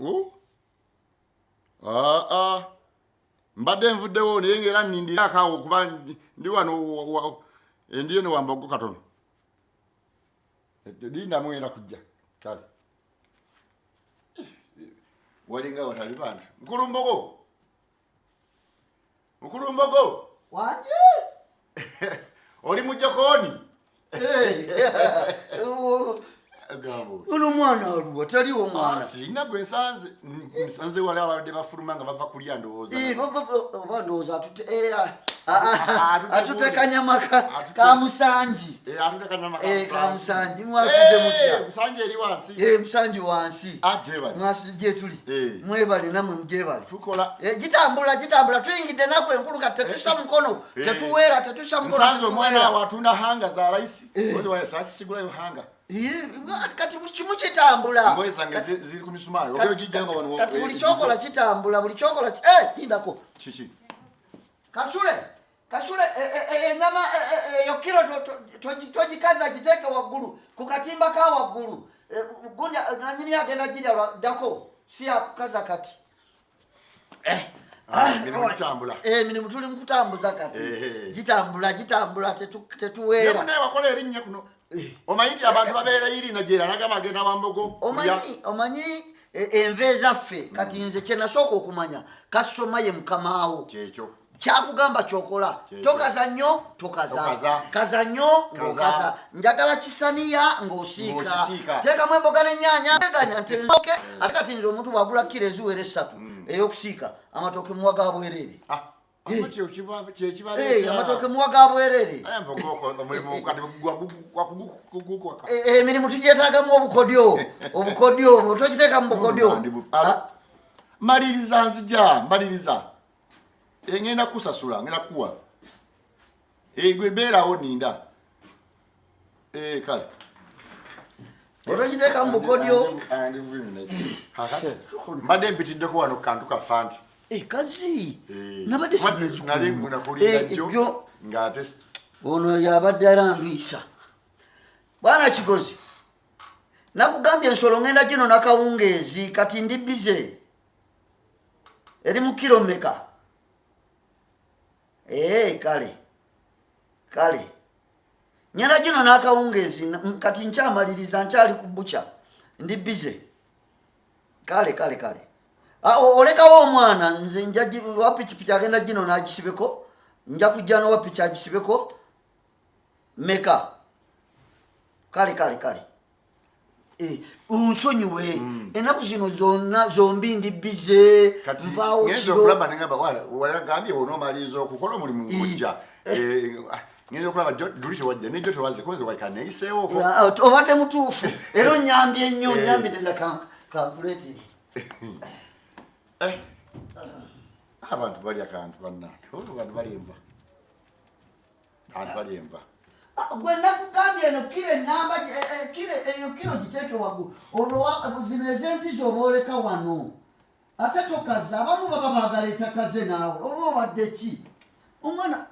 Oh? Mbadde nvuddewo naye ng'era nnindira akaawo kuba ndi wano ndiyo ne Wambogo katono. Lindamu era kujja. Kale. Walinga watali bantu. Mukulu Mbogo. Wanje? Oli mu jokoni. Gabo. Uno mwana aluwa taliwo mwana. Sina gwe nsanze wali abadde bafuluma nga bava kulya ndowooza. Baba ndowooza atute kanyama ka musanji. Atute kanyama ka musanji. Mwasize mutya. Musanji eri wansi. Musanji wansi. Ajebali. Mwasije tuli. Mwebale namwe mjebali. Tukola. Jitambula tuyingide nakwe nkuluka tetusa mkono. Tetuwera tetusa mkono. Musanzo mwana watunda hanga za raisi. Wodi wa sati sigula yo hanga. Kati buli kimu kitambula. Ngoye zange ziri ku misumali. Ogero gijjanga wano. Kati buli chokola kitambula, buli chokola tindako. Chichi. Kasule nyama yokiro tojikaza kiteke waggulu ku katimba ka waggulu. Gunya nanyini agenda jirya dako siya kukaza kati. Mini mutambula. Mini mutuli mkutambuza kati. Jitambula tetuwera. Yemune wakola erinnya kuno. Omayiti abantu babeera iri na jera nagama agenda Wambogo. Omanyi enveza ffe kati nze kye nasooka okumanya kasoma ye mukamaawo. Kyekyo. Kyakugamba kyokola. Tokaza nnyo, tokaza. Kaza nnyo, ng'okaza. Njagala kisaniya ng'osiika. Teekamu emboga n'ennyaanya. Teganya ntenzoke. Ate kati nze omuntu bw'agula kilo eziwera 3 ey'okusiika amatooke muwa ga bwereere. Amatoke muwa ga bwereere. Emirimu tugyetaagamu obukodyo. Togiteeka mu bukodyo. Maliriza nzija. Engenda kusasula ngenda kuwa. Gwe beerawo ninda. Kale. Togiteeka mu bukodyo. Mbadde mpitiddeko wano kantu kafanti. Kazi. Nabadde sinezu. Nali munakulira jjo ng'ate. Ono yabadde arambisa. Bwana Kigozi. Nakugambye ensolo ngenda gino nakawungeezi kati ndi bize. Eri mu kilomeka. Kale. Nyana gino nakawungeezi kati nkyamaliriza nkyali ku bucha. Ndi bize. Kale. Olekawo omwana nze njaji wa pikipiki agenda gino nagisibeko. Nja kujja no wa piki agisibeko. Meka. Kale. Unsonyiwe. Enaku zino zombi ndi bize. Nvaawo kiro. Ngezo kulaba ngamba wagambye onomaliza okukola omulimu ngujja. Ngezo okulaba dulisho wajja nejo tewaze konze waikane isewo ko. Obadde mutuufu. Era onyambye nnyo nyambye tenda calculate. Abantu bali akantu bannaye. Abantu bali enva. Gwe nakugambye eno kire namba kiro giteeke waggulu. Ono zino ezenti z'obooleka wano. Ate tokaza abamu baba baagala etakaze naawe. Olwo obadde ki? Omwana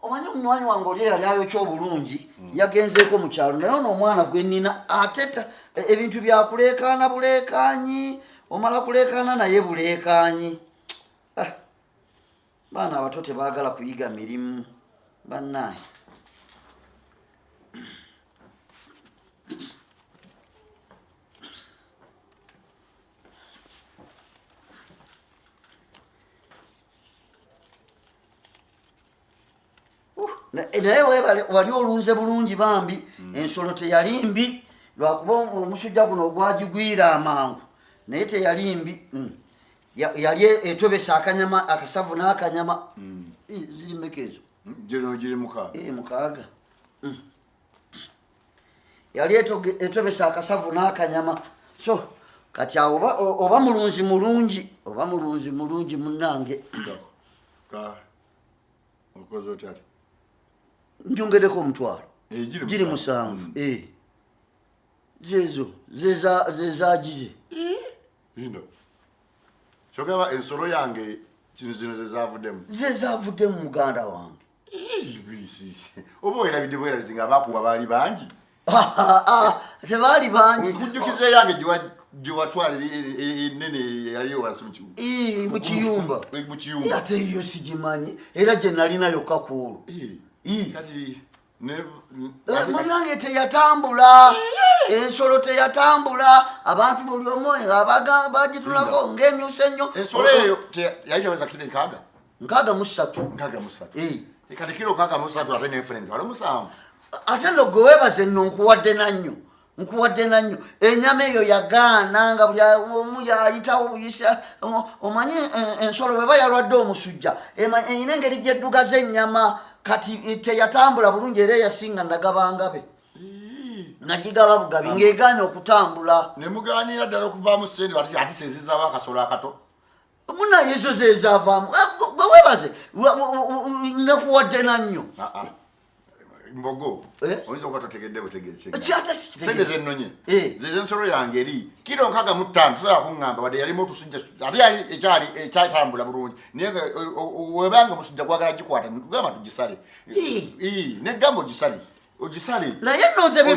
omanyi omunywanyi wange oli yali ayokya obulungi yagenzeeko mu kyalo naye ono omwana gwe nnina ate ebintu byakuleekaana buleekaanyi omala kuleekaana naye buleekaanyi. Baana abato tebaagala kuyiga mirimu bannaye. Naye wali olunze bulungi bambi ensolo teyali mbi lwakuba omusujja guno ogwagigwira amangu naye teyali mbi. Yali etobesa akanyama akasavu n'akanyama. Ziri mmeka ezo? Giri mukaaga. Yali etobesa akasavu n'akanyama. So kati awo oba mulunzi mulungi munnange. Okoze otya? Njongedeko omutwalo. Giri 7. Zezo zezagize. Lindo. Chogaba ensolo yange zino zezavuddemu muganda wange. Bisi. Obo era bidibwera zinga bakuba bali bangi. Tebaali bangi. Nkujjukize yange jiwatwali nene yaliyo wasimu mu kiyumba ate iyo sigimanyi era gye nalina yokka kuulu kati munange teyatambula ensolo teyatambula abantu buli omu bagitulako ng'emyusa ennyo ensolo eyo yayitaweza kilo nkaaga mu ssatu kati kilo nkaaga mu ssatu ate nenfuna emitwalo 7 ate nno gwe weebaze nno nkuwadde nannyo ennyama eyo yagaana nga buli omu yayitawo buyisa omanyi ensolo bweba yalwadde omusujja erina engeri gyeddugaza ennyama kati teyatambula bulungi era yasinga ndagabangabe nagigaba bugabi ng'egaanye okutambula nemugaanira ddala okuvaamu sente ati sezizaawo akasolo akato munaye ezo zezaavaamu gwe weebaze nakuwadde nannyo mbogo oyinza okuba totegedde butegeeze sente zennonye zeze ensolo yange eri kilo 65 tosobola kuŋŋamba wadde yalimu otusujja ate ekyatambula bulungi naye webanga omusujja gwagala gikwata tugamba tugisale negamba ogisale naye nnoze bye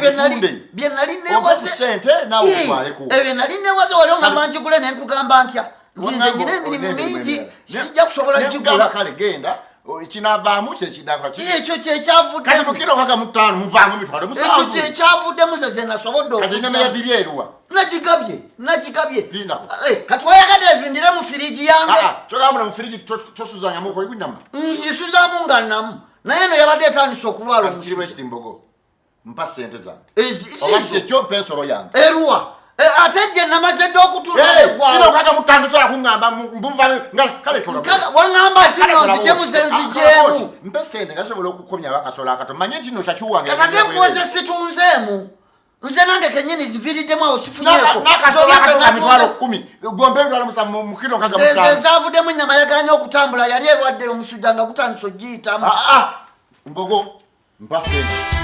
nali newaze wali oŋŋamba ngigule ne nkugamba ntya nti nze nyina emirimu mingi sijja kusobola gigula kale genda kinavaamu ekyo kyekyavuddemu ekyo kyekyavuddemu ze nasobodde okunyama nagigabye kati wayagadde evindire mu firiji yange togambula mu firiji tosuzanyamu kunyama ngisuzamu nga namu naye no yabadde etandisa okulwala kirimu ekitimbogo mpa sente zange oba kyekyo mpa ensolo yange eruwa ate gye namaze dde okutulawaŋŋamba nti nonzijemu zenzijemu mpe sente gasobola okukomya akasolo akato manye nti nosakiwange kakate nkuweze situnzeemu nze nange kenyini nviriddemu awo sifunyeeko emitwalo 10 gombe emitwalo 7 mu kilo zavuddemu ennyama yaganye okutambula yali erwadde omusujja nga gutandisa ogiyitamu mbogo mpa sente